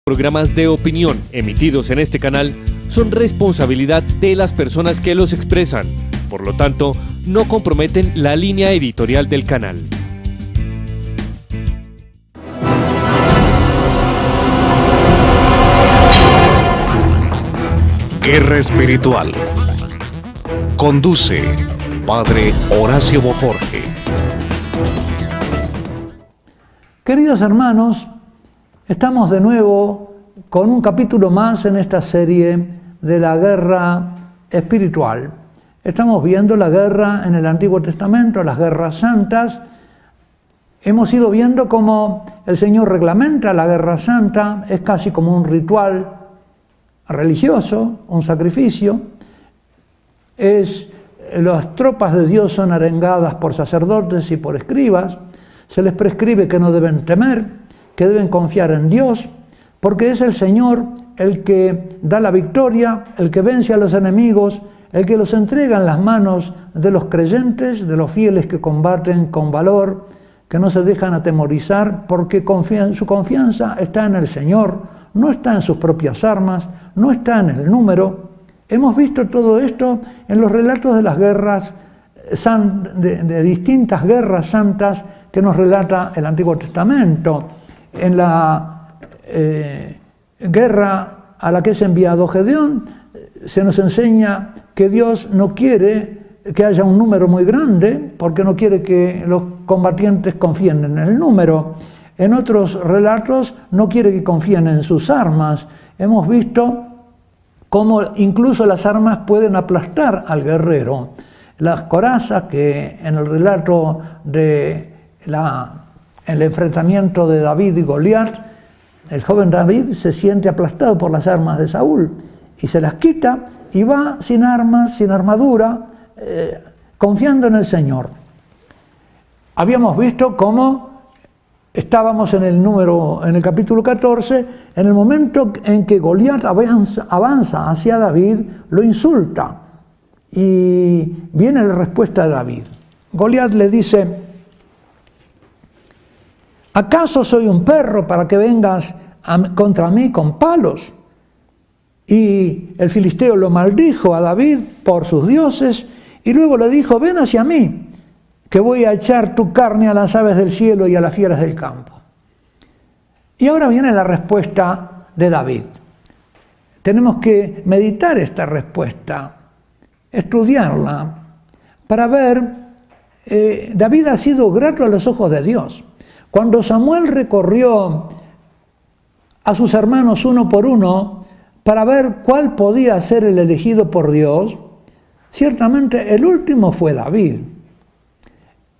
Programas de opinión emitidos en este canal son responsabilidad de las personas que los expresan, por lo tanto, no comprometen la línea editorial del canal. Guerra Espiritual. Conduce Padre Horacio Bojorge. Queridos hermanos, estamos de nuevo con un capítulo más en esta serie de la guerra espiritual. Estamos viendo la guerra en el Antiguo Testamento, las guerras santas. Hemos ido viendo cómo el Señor reglamenta la guerra santa, es casi como un ritual religioso, un sacrificio. Las tropas de Dios son arengadas por sacerdotes y por escribas. Se les prescribe que no deben temer, que deben confiar en Dios, porque es el Señor el que da la victoria, el que vence a los enemigos, el que los entrega en las manos de los creyentes, de los fieles que combaten con valor, que no se dejan atemorizar, porque su confianza está en el Señor, no está en sus propias armas, no está en el número. Hemos visto todo esto en los relatos de las guerras, de distintas guerras santas que nos relata el Antiguo Testamento. En la guerra a la que es enviado Gedeón, se nos enseña que Dios no quiere que haya un número muy grande, porque no quiere que los combatientes confíen en el número. En otros relatos no quiere que confíen en sus armas. Hemos visto cómo incluso las armas pueden aplastar al guerrero. Las corazas, que en el relato de el enfrentamiento de David y Goliat, el joven David se siente aplastado por las armas de Saúl y se las quita y va sin armas, sin armadura, confiando en el Señor. Habíamos visto cómo estábamos en el capítulo 14, en el momento en que Goliat avanza hacia David, lo insulta y viene la respuesta de David. Goliat le dice: ¿acaso soy un perro para que vengas contra mí con palos? Y el filisteo lo maldijo a David por sus dioses y luego le dijo: ven hacia mí, que voy a echar tu carne a las aves del cielo y a las fieras del campo. Y ahora viene la respuesta de David. Tenemos que meditar esta respuesta, estudiarla, para ver, David ha sido grato a los ojos de Dios. Cuando Samuel recorrió a sus hermanos uno por uno para ver cuál podía ser el elegido por Dios, ciertamente el último fue David.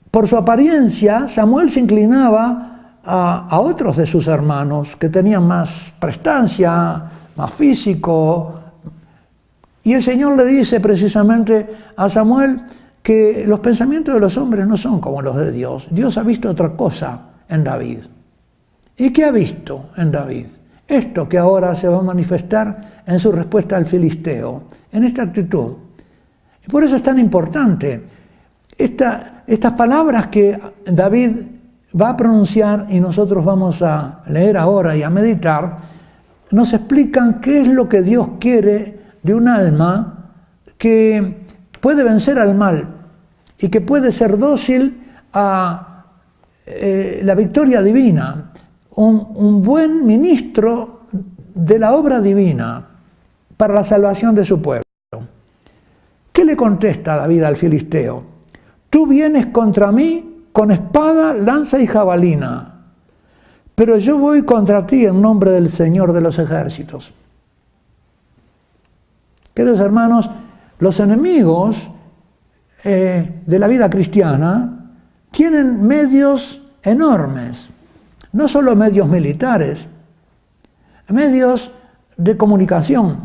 Por su apariencia, Samuel se inclinaba a otros de sus hermanos que tenían más prestancia, más físico. Y el Señor le dice precisamente a Samuel que los pensamientos de los hombres no son como los de Dios. Dios ha visto otra cosa en David. ¿Y qué ha visto en David? Esto que ahora se va a manifestar en su respuesta al filisteo, en esta actitud. Y por eso es tan importante estas palabras que David va a pronunciar y nosotros vamos a leer ahora y a meditar, nos explican qué es lo que Dios quiere de un alma que puede vencer al mal y que puede ser dócil a la victoria divina, un buen ministro de la obra divina para la salvación de su pueblo. ¿Qué le contesta David al filisteo? Tú vienes contra mí con espada, lanza y jabalina, pero yo voy contra ti en nombre del Señor de los ejércitos. Queridos hermanos, los enemigos de la vida cristiana tienen medios enormes, no solo medios militares, medios de comunicación,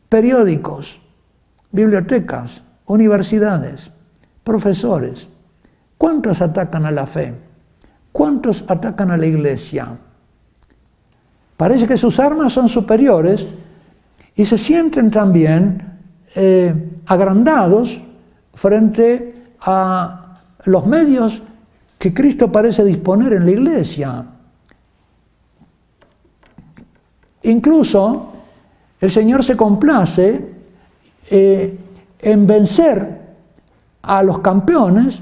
periódicos, bibliotecas, universidades, profesores. ¿Cuántos atacan a la fe? ¿Cuántos atacan a la iglesia? Parece que sus armas son superiores y se sienten también agrandados frente a los medios que Cristo parece disponer en la iglesia. incluso el Señor se complace en vencer a los campeones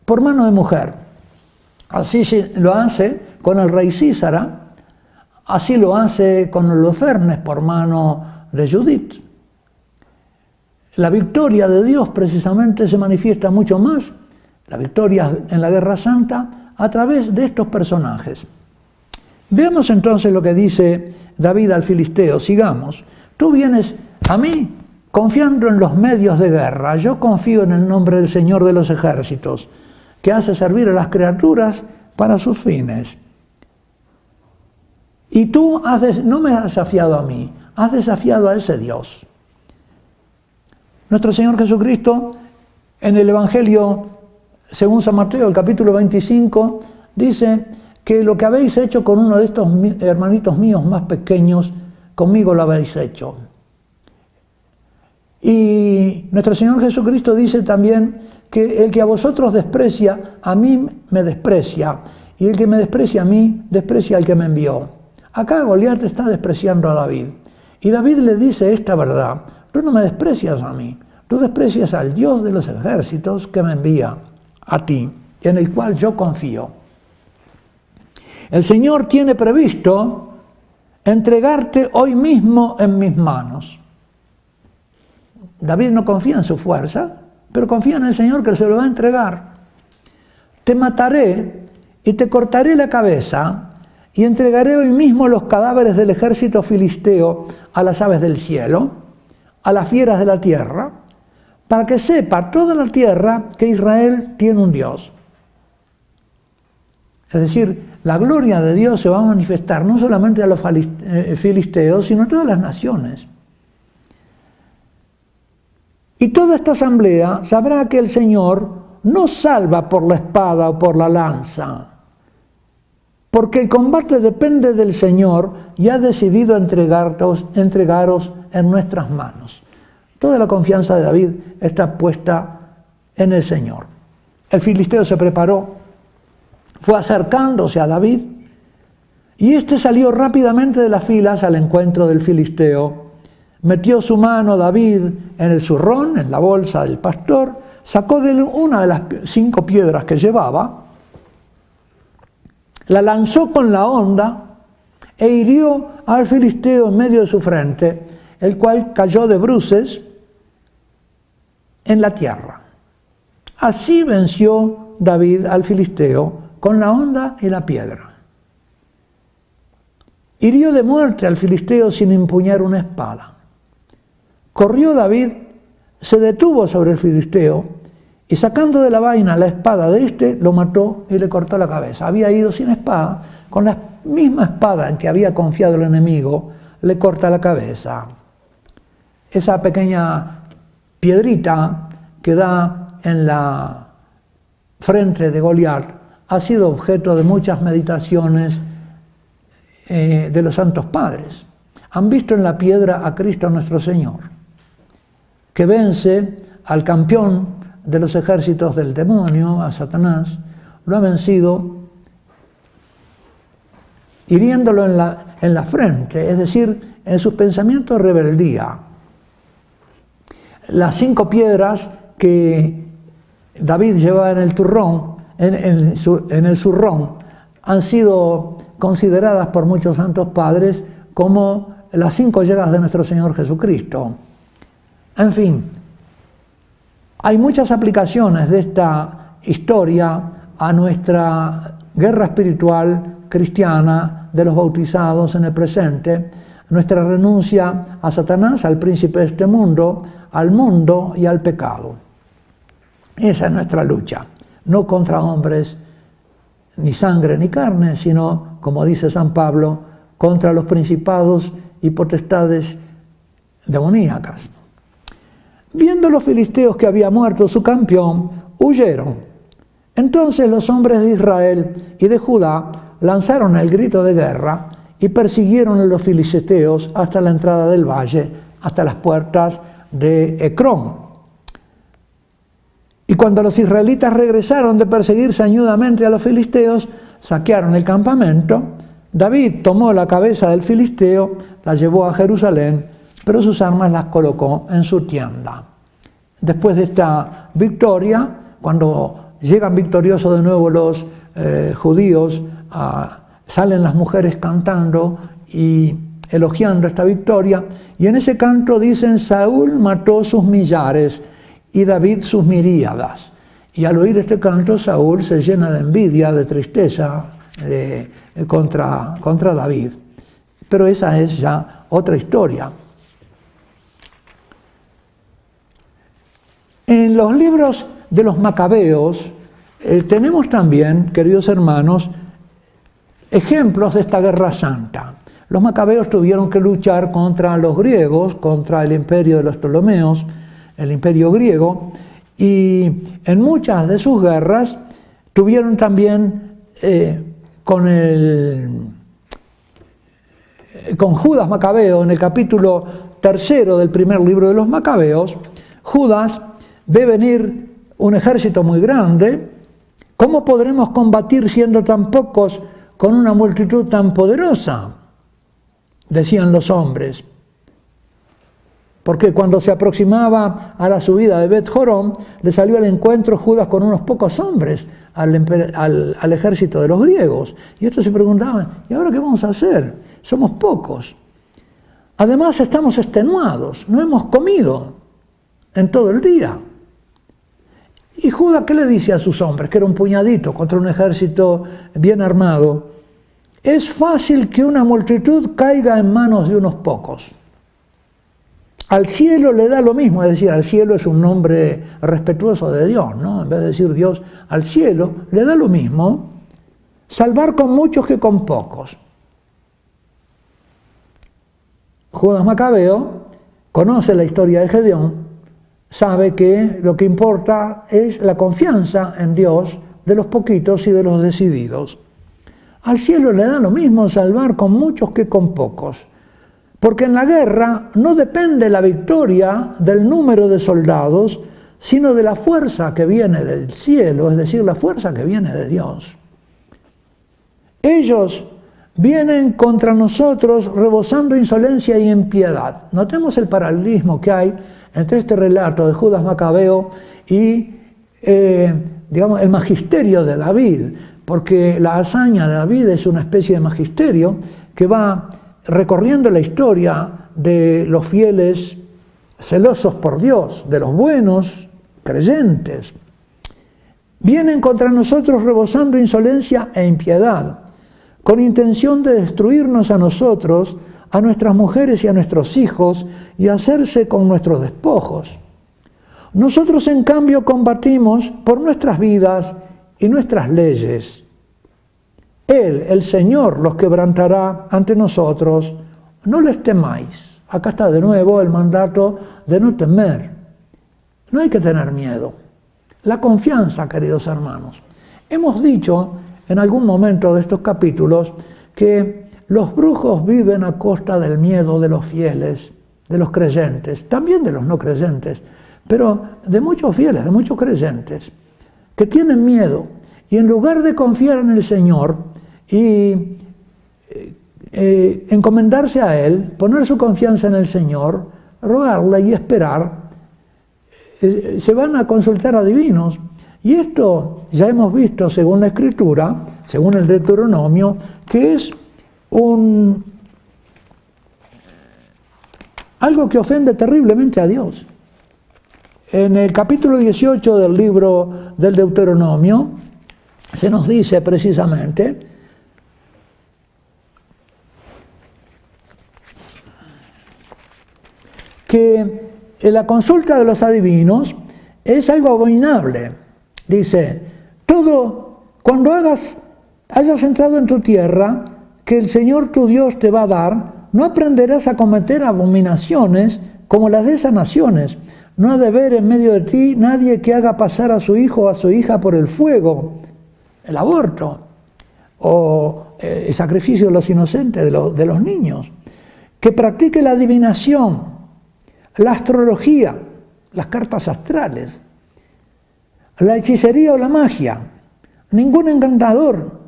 por mano de mujer. Así lo hace con el rey Císara, así lo hace con Holofernes por mano de Judith. La victoria de Dios precisamente se manifiesta mucho más, la victoria en la Guerra Santa, a través de estos personajes. Veamos entonces lo que dice David al filisteo. Sigamos. Tú vienes a mí confiando en los medios de guerra. Yo confío en el nombre del Señor de los ejércitos, que hace servir a las criaturas para sus fines. Y tú no me has desafiado a mí, has desafiado a ese Dios. Nuestro Señor Jesucristo, en el Evangelio según San Mateo, el capítulo 25, dice que lo que habéis hecho con uno de estos hermanitos míos más pequeños, conmigo lo habéis hecho. Y nuestro Señor Jesucristo dice también que el que a vosotros desprecia, a mí me desprecia, y el que me desprecia a mí, desprecia al que me envió. Acá Goliat está despreciando a David, y David le dice esta verdad: tú no me desprecias a mí, tú desprecias al Dios de los ejércitos que me envía a ti, en el cual yo confío. El Señor tiene previsto entregarte hoy mismo en mis manos. David no confía en su fuerza, pero confía en el Señor que se lo va a entregar. Te mataré y te cortaré la cabeza y entregaré hoy mismo los cadáveres del ejército filisteo a las aves del cielo, a las fieras de la tierra, para que sepa toda la tierra que Israel tiene un Dios. Es decir, la gloria de Dios se va a manifestar no solamente a los filisteos, sino a todas las naciones. Y toda esta asamblea sabrá que el Señor no salva por la espada o por la lanza, porque el combate depende del Señor y ha decidido entregaros en nuestras manos. Toda la confianza de David está puesta en el Señor. El filisteo se preparó, fue acercándose a David, y éste salió rápidamente de las filas al encuentro del filisteo. Metió su mano David en el zurrón, en la bolsa del pastor, sacó de él una de las 5 piedras que llevaba, la lanzó con la honda e hirió al filisteo en medio de su frente, el cual cayó de bruces en la tierra. Así venció David al filisteo con la honda y la piedra. Hirió de muerte al filisteo sin empuñar una espada. Corrió David, se detuvo sobre el filisteo y sacando de la vaina la espada de éste, lo mató y le cortó la cabeza. Había ido sin espada, con la misma espada en que había confiado el enemigo, le corta la cabeza. Esa pequeña piedrita que da en la frente de Goliat ha sido objeto de muchas meditaciones de los santos padres. Han visto en la piedra a Cristo nuestro Señor, que vence al campeón de los ejércitos del demonio, a Satanás. Lo ha vencido hiriéndolo en la frente, es decir, en sus pensamientos de rebeldía. Las 5 piedras que David llevaba en el turrón, en el zurrón, han sido consideradas por muchos santos padres como las 5 llagas de nuestro Señor Jesucristo. En fin, hay muchas aplicaciones de esta historia a nuestra guerra espiritual cristiana de los bautizados en el presente, nuestra renuncia a Satanás, al príncipe de este mundo, al mundo y al pecado. Esa es nuestra lucha, no contra hombres, ni sangre ni carne, sino, como dice San Pablo, contra los principados y potestades demoníacas. Viendo los filisteos que había muerto su campeón, huyeron. Entonces los hombres de Israel y de Judá lanzaron el grito de guerra y persiguieron a los filisteos hasta la entrada del valle, hasta las puertas de Ecrón. Y cuando los israelitas regresaron de perseguir sañudamente a los filisteos, saquearon el campamento, David tomó la cabeza del filisteo, la llevó a Jerusalén, pero sus armas las colocó en su tienda. Después de esta victoria, cuando llegan victoriosos de nuevo los judíos, salen las mujeres cantando y elogiando esta victoria, y en ese canto dicen: Saúl mató sus millares y David sus miríadas. Y al oír este canto, Saúl se llena de envidia, de tristeza contra David. Pero esa es ya otra historia. En los libros de los Macabeos tenemos también, queridos hermanos, ejemplos de esta guerra santa. Los Macabeos tuvieron que luchar contra los griegos, contra el imperio de los Ptolomeos, el imperio griego, y en muchas de sus guerras tuvieron también con Judas Macabeo, en el capítulo 3 del primer libro de los Macabeos, Judas ve venir un ejército muy grande. ¿Cómo podremos combatir siendo tan pocos con una multitud tan poderosa?, decían los hombres. Porque cuando se aproximaba a la subida de Bet Jorón, le salió al encuentro Judas con unos pocos hombres al ejército de los griegos. Y estos se preguntaban: ¿y ahora qué vamos a hacer? Somos pocos. Además estamos extenuados, no hemos comido en todo el día. Y Judas, ¿qué le dice a sus hombres? Que era un puñadito contra un ejército bien armado. Es fácil que una multitud caiga en manos de unos pocos. Al cielo le da lo mismo, es decir, al cielo es un nombre respetuoso de Dios, ¿no? En vez de decir Dios, al cielo le da lo mismo salvar con muchos que con pocos. Judas Macabeo conoce la historia de Gedeón, sabe que lo que importa es la confianza en Dios de los poquitos y de los decididos. Al cielo le da lo mismo salvar con muchos que con pocos, porque en la guerra no depende la victoria del número de soldados, sino de la fuerza que viene del cielo, es decir, la fuerza que viene de Dios. Ellos vienen contra nosotros rebosando insolencia y impiedad. Notemos el paralelismo que hay entre este relato de Judas Macabeo y el magisterio de David, porque la hazaña de David es una especie de magisterio que va recorriendo la historia de los fieles celosos por Dios, de los buenos creyentes. Vienen contra nosotros rebosando insolencia e impiedad, con intención de destruirnos a nosotros, a nuestras mujeres y a nuestros hijos, y hacerse con nuestros despojos. Nosotros, en cambio, combatimos por nuestras vidas y nuestras leyes. Él, el Señor, los quebrantará ante nosotros. No les temáis. Acá está de nuevo el mandato de no temer. No hay que tener miedo. La confianza, queridos hermanos. Hemos dicho en algún momento de estos capítulos que los brujos viven a costa del miedo de los fieles, de los creyentes, también de los no creyentes, pero de muchos fieles, de muchos creyentes, que tienen miedo y en lugar de confiar en el Señor y encomendarse a Él, poner su confianza en el Señor, rogarle y esperar, se van a consultar a adivinos. Y esto ya hemos visto, según la Escritura, según el Deuteronomio, que es algo que ofende terriblemente a Dios. En el capítulo 18 del libro del Deuteronomio se nos dice precisamente que la consulta de los adivinos es algo abominable. Dice: cuando hayas entrado en tu tierra, que el Señor tu Dios te va a dar, no aprenderás a cometer abominaciones como las de esas naciones. No ha de haber en medio de ti nadie que haga pasar a su hijo o a su hija por el fuego, el aborto, o el sacrificio de los inocentes, de los niños, que practique la adivinación, la astrología, las cartas astrales, la hechicería o la magia, ningún encantador,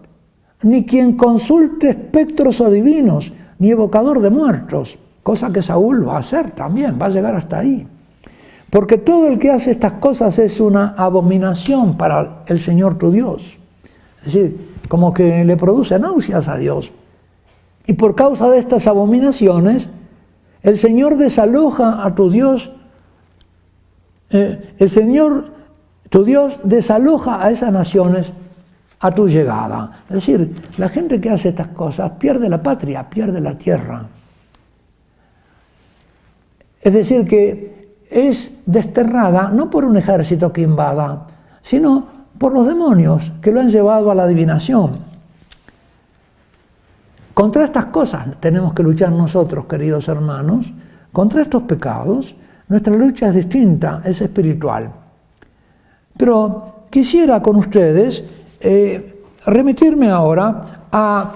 ni quien consulte espectros adivinos, ni evocador de muertos, cosa que Saúl va a hacer también, va a llegar hasta ahí. Porque todo el que hace estas cosas es una abominación para el Señor tu Dios. Es decir, como que le produce náuseas a Dios. Y por causa de estas abominaciones, el Señor desaloja a tu Dios, el Señor tu Dios desaloja a esas naciones a tu llegada. Es decir, la gente que hace estas cosas pierde la patria, pierde la tierra. Es decir, que es desterrada no por un ejército que invada, sino por los demonios que lo han llevado a la adivinación. Contra estas cosas tenemos que luchar nosotros, queridos hermanos. Contra estos pecados, nuestra lucha es distinta, es espiritual. Pero quisiera con ustedes remitirme ahora a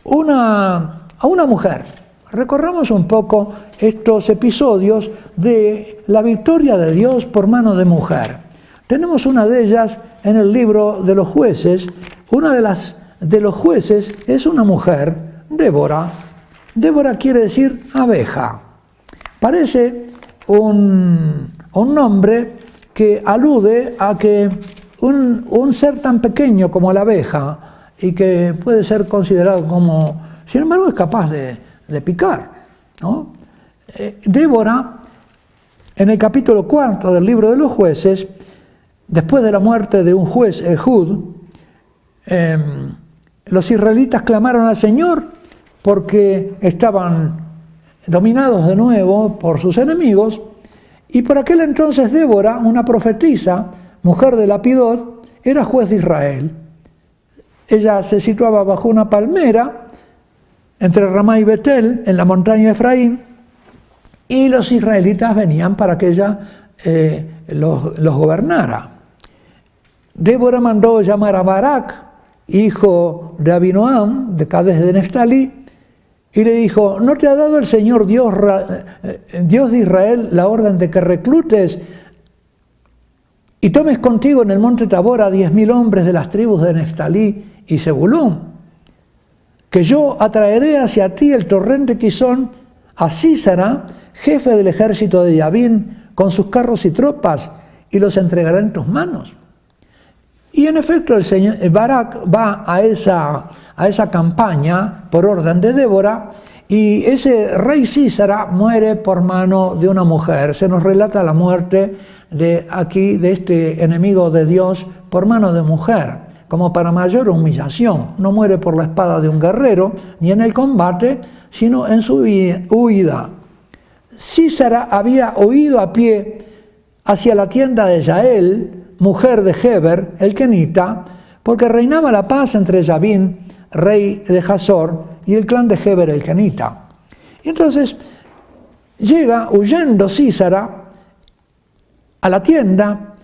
una mujer. Recorramos un poco estos episodios de la victoria de Dios por mano de mujer. Tenemos una de ellas en el libro de los jueces. Una de los jueces es una mujer, Débora. Débora quiere decir abeja. Parece un nombre que alude a que un ser tan pequeño como la abeja y que puede ser considerado como, sin embargo, es capaz de picar, ¿no? Débora, en el capítulo 4 del libro de los jueces, después de la muerte de un juez, Ehud, los israelitas clamaron al Señor porque estaban dominados de nuevo por sus enemigos, y por aquel entonces Débora, una profetisa, mujer de Lapidot, era juez de Israel. Ella se situaba bajo una palmera entre Ramá y Betel, en la montaña de Efraín, y los israelitas venían para que ella los gobernara. Débora mandó llamar a Barak, hijo de Abinoam, de Cades de Neftalí, y le dijo: ¿no te ha dado el Señor Dios de Israel la orden de que reclutes y tomes contigo en el monte Tabor a 10.000 hombres de las tribus de Neftalí y Zebulún? Que yo atraeré hacia ti el torrente Quizón, a Sísara, jefe del ejército de Yabín, con sus carros y tropas, y los entregaré en tus manos. Y en efecto el Barak va a esa campaña por orden de Débora, y ese rey Sísara muere por mano de una mujer. Se nos relata la muerte de este enemigo de Dios por mano de mujer, como para mayor humillación. No muere por la espada de un guerrero, ni en el combate, sino en su huida. Sísara había huido a pie hacia la tienda de Yael, mujer de Heber, el kenita, porque reinaba la paz entre Yabín, rey de Hazor, y el clan de Heber, el kenita. Y entonces llega huyendo Sísara a la tienda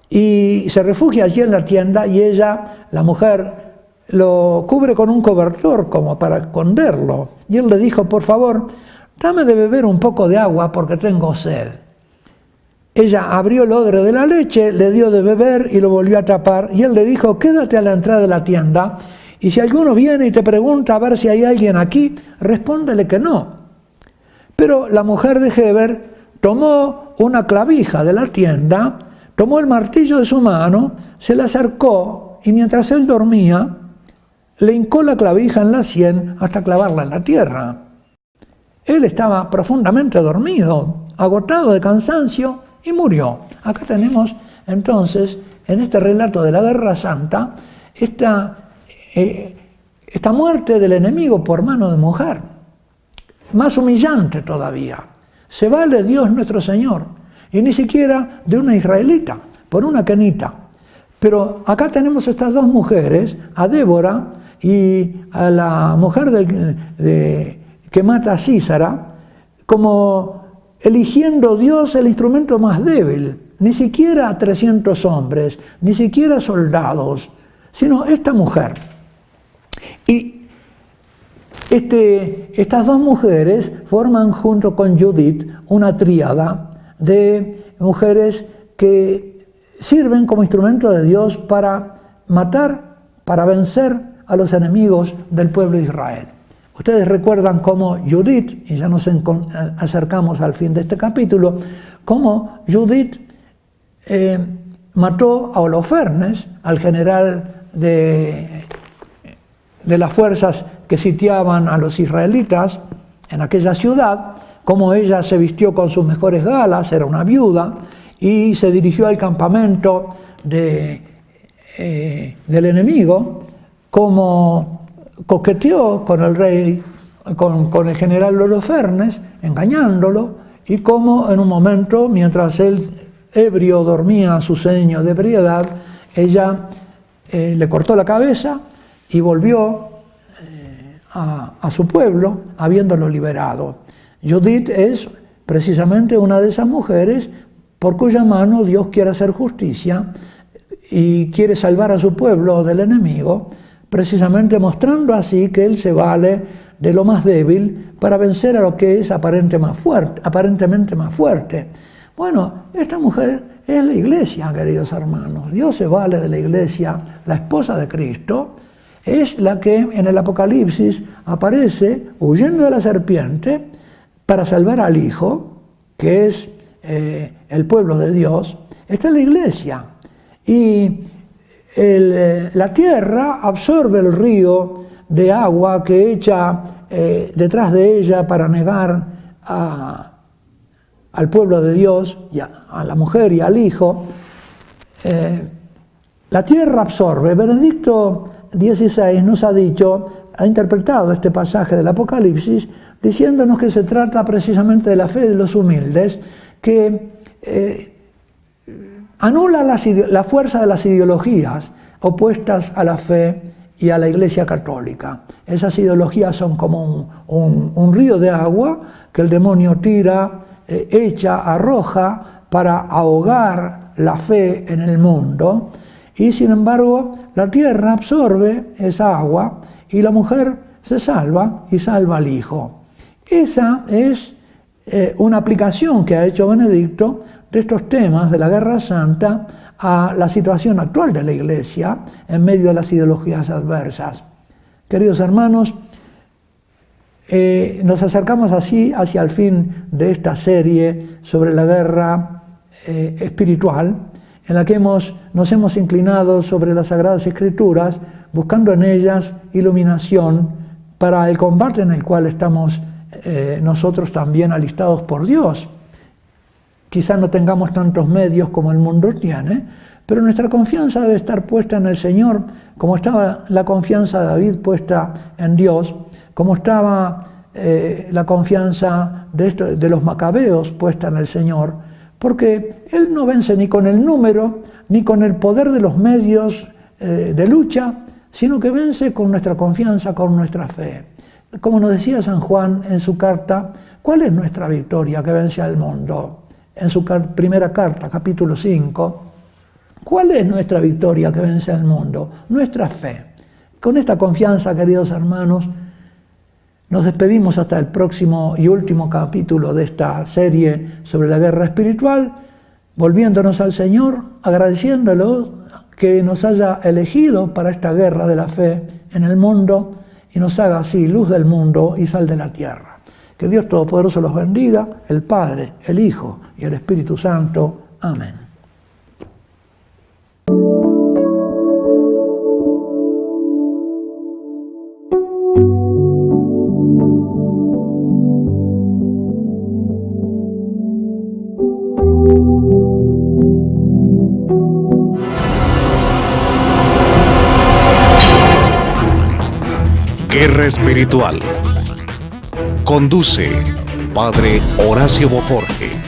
y se refugia allí en la tienda, y ella, la mujer, lo cubre con un cobertor como para esconderlo. Y él le dijo: por favor, dame de beber un poco de agua porque tengo sed. Ella abrió el odre de la leche, le dio de beber y lo volvió a tapar, y él le dijo: quédate a la entrada de la tienda, y si alguno viene y te pregunta a ver si hay alguien aquí, respóndele que no. Pero la mujer de Heber tomó una clavija de la tienda, tomó el martillo de su mano, se le acercó, y mientras él dormía, le hincó la clavija en la sien hasta clavarla en la tierra. Él estaba profundamente dormido, agotado de cansancio, y murió. Acá tenemos entonces, en este relato de la Guerra Santa, esta muerte del enemigo por mano de mujer. Más humillante todavía. Se vale Dios nuestro Señor, y ni siquiera de una israelita, por una kenita. Pero acá tenemos estas dos mujeres, a Débora y a la mujer que mata a Sísara, como eligiendo Dios el instrumento más débil. Ni siquiera a 300 hombres, ni siquiera soldados, sino esta mujer. Y estas dos mujeres forman junto con Judith una tríada de mujeres que sirven como instrumento de Dios para matar, para vencer a los enemigos del pueblo de Israel. Ustedes recuerdan cómo Judith, y ya nos acercamos al fin de este capítulo, cómo Judith mató a Holofernes, al general de las fuerzas que sitiaban a los israelitas en aquella ciudad, cómo ella se vistió con sus mejores galas, era una viuda, y se dirigió al campamento del enemigo, como coqueteó con el rey, con el general Holofernes, engañándolo, y como en un momento, mientras él ebrio dormía su sueño de ebriedad, ella le cortó la cabeza y volvió a su pueblo, habiéndolo liberado. Judith es precisamente una de esas mujeres por cuya mano Dios quiere hacer justicia y quiere salvar a su pueblo del enemigo, precisamente mostrando así que Él se vale de lo más débil para vencer a lo que es aparentemente más fuerte. Bueno, esta mujer es la iglesia, queridos hermanos. Dios se vale de la iglesia, la esposa de Cristo, es la que en el Apocalipsis aparece huyendo de la serpiente para salvar al Hijo, que es el pueblo de Dios. Esta es la iglesia. Y la tierra absorbe el río de agua que echa detrás de ella para negar al pueblo de Dios, y a la mujer y al Hijo. La tierra absorbe. Benedicto XVI nos ha interpretado este pasaje del Apocalipsis diciéndonos que se trata precisamente de la fe de los humildes, que anula la fuerza de las ideologías opuestas a la fe y a la Iglesia católica. Esas ideologías son como un río de agua que el demonio tira, echa, arroja para ahogar la fe en el mundo, y sin embargo la tierra absorbe esa agua y la mujer se salva y salva al Hijo. Esa es una aplicación que ha hecho Benedicto de estos temas de la Guerra Santa a la situación actual de la Iglesia en medio de las ideologías adversas. Queridos hermanos, nos acercamos así hacia el fin de esta serie sobre la guerra espiritual, en la que nos hemos inclinado sobre las Sagradas Escrituras, buscando en ellas iluminación para el combate en el cual estamos nosotros también alistados por Dios. Quizá no tengamos tantos medios como el mundo tiene, pero nuestra confianza debe estar puesta en el Señor, como estaba la confianza de David puesta en Dios, como estaba la confianza de los macabeos puesta en el Señor, porque Él no vence ni con el número, ni con el poder de los medios de lucha, sino que vence con nuestra confianza, con nuestra fe. Como nos decía San Juan en su carta, ¿cuál es nuestra victoria que vence al mundo? En su primera carta, capítulo 5, ¿cuál es nuestra victoria que vence al mundo? Nuestra fe. Con esta confianza, queridos hermanos, nos despedimos hasta el próximo y último capítulo de esta serie sobre la guerra espiritual, volviéndonos al Señor, agradeciéndolo que nos haya elegido para esta guerra de la fe en el mundo y nos haga así luz del mundo y sal de la tierra. Que Dios Todopoderoso los bendiga, el Padre, el Hijo y el Espíritu Santo. Amén. Guerra espiritual. Conduce Padre Horacio Bojorge.